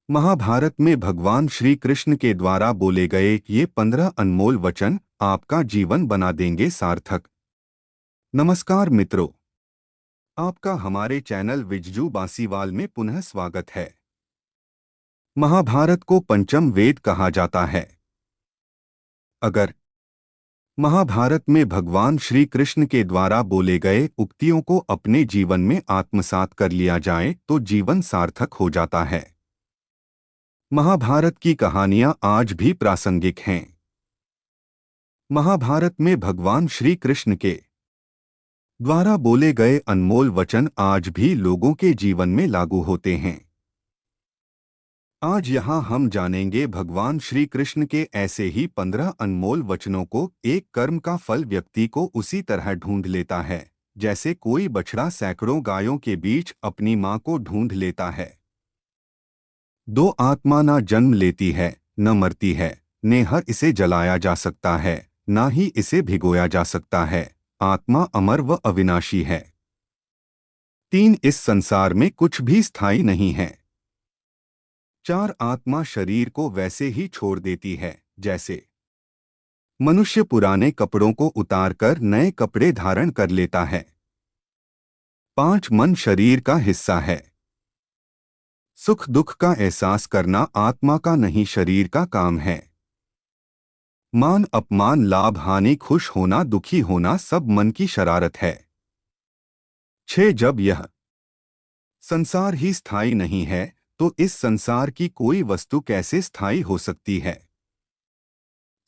महाभारत में भगवान श्री कृष्ण के द्वारा बोले गए ये 15 अनमोल वचन आपका जीवन बना देंगे सार्थक। नमस्कार मित्रों, आपका हमारे चैनल विज्जू बासीवाल में पुनः स्वागत है। महाभारत को पंचम वेद कहा जाता है। अगर महाभारत में भगवान श्री कृष्ण के द्वारा बोले गए उक्तियों को अपने जीवन में आत्मसात कर लिया जाए तो जीवन सार्थक हो जाता है। महाभारत की कहानियां आज भी प्रासंगिक हैं। महाभारत में भगवान श्री कृष्ण के द्वारा बोले गए अनमोल वचन आज भी लोगों के जीवन में लागू होते हैं। आज यहाँ हम जानेंगे भगवान श्री कृष्ण के ऐसे ही 15 अनमोल वचनों को। एक कर्म का फल व्यक्ति को उसी तरह ढूंढ लेता है जैसे कोई बछड़ा सैकड़ों गायों के बीच अपनी मां को ढूंढ लेता है। दो आत्मा न जन्म लेती है न मरती है, न हर इसे जलाया जा सकता है न ही इसे भिगोया जा सकता है। आत्मा अमर व अविनाशी है। 3 इस संसार में कुछ भी स्थायी नहीं है। 4 आत्मा शरीर को वैसे ही छोड़ देती है जैसे मनुष्य पुराने कपड़ों को उतारकर नए कपड़े धारण कर लेता है। 5 मन शरीर का हिस्सा है। सुख दुख का एहसास करना आत्मा का नहीं शरीर का काम है। मान अपमान लाभ हानि खुश होना दुखी होना सब मन की शरारत है। 6 जब यह संसार ही स्थायी नहीं है तो इस संसार की कोई वस्तु कैसे स्थायी हो सकती है।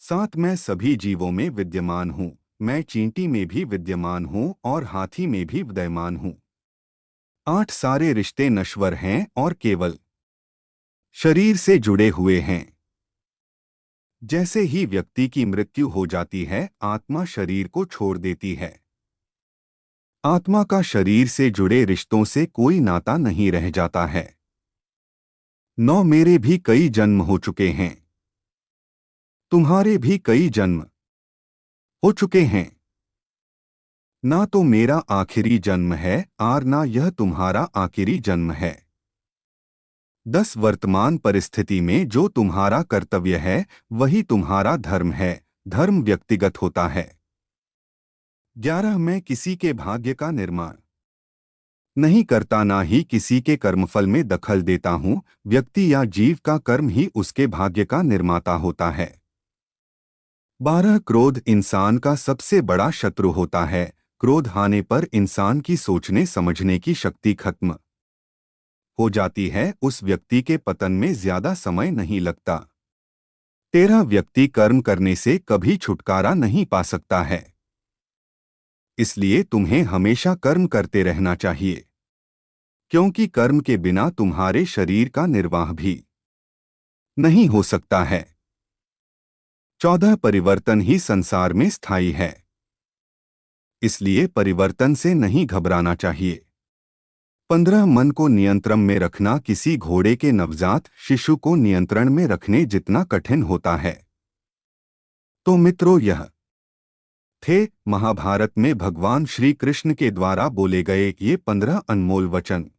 7 मैं सभी जीवों में विद्यमान हूँ, मैं चींटी में भी विद्यमान हूँ और हाथी में भी विद्यमान हूँ। 8 सारे रिश्ते नश्वर हैं और केवल शरीर से जुड़े हुए हैं। जैसे ही व्यक्ति की मृत्यु हो जाती है आत्मा शरीर को छोड़ देती है। आत्मा का शरीर से जुड़े रिश्तों से कोई नाता नहीं रह जाता है। 9 मेरे भी कई जन्म हो चुके हैं, तुम्हारे भी कई जन्म हो चुके हैं। ना तो मेरा आखिरी जन्म है और ना यह तुम्हारा आखिरी जन्म है। 10 वर्तमान परिस्थिति में जो तुम्हारा कर्तव्य है वही तुम्हारा धर्म है। धर्म व्यक्तिगत होता है। 11 मैं किसी के भाग्य का निर्माण नहीं करता ना ही किसी के कर्मफल में दखल देता हूँ। व्यक्ति या जीव का कर्म ही उसके भाग्य का निर्माता होता है। 12 क्रोध इंसान का सबसे बड़ा शत्रु होता है। क्रोध आने पर इंसान की सोचने समझने की शक्ति खत्म हो जाती है। उस व्यक्ति के पतन में ज्यादा समय नहीं लगता। 13 व्यक्ति कर्म करने से कभी छुटकारा नहीं पा सकता है, इसलिए तुम्हें हमेशा कर्म करते रहना चाहिए, क्योंकि कर्म के बिना तुम्हारे शरीर का निर्वाह भी नहीं हो सकता है। 14 परिवर्तन ही संसार में स्थायी है, इसलिए परिवर्तन से नहीं घबराना चाहिए। 15 मन को नियंत्रण में रखना किसी घोड़े के नवजात शिशु को नियंत्रण में रखने जितना कठिन होता है। तो मित्रों, यह थे महाभारत में भगवान श्री कृष्ण के द्वारा बोले गए ये 15 अनमोल वचन।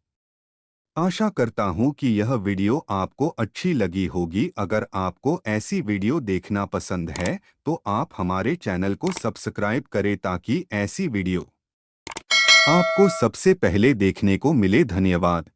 आशा करता हूं कि यह वीडियो आपको अच्छी लगी होगी। अगर आपको ऐसी वीडियो देखना पसंद है तो आप हमारे चैनल को सब्सक्राइब करें ताकि ऐसी वीडियो आपको सबसे पहले देखने को मिले। धन्यवाद।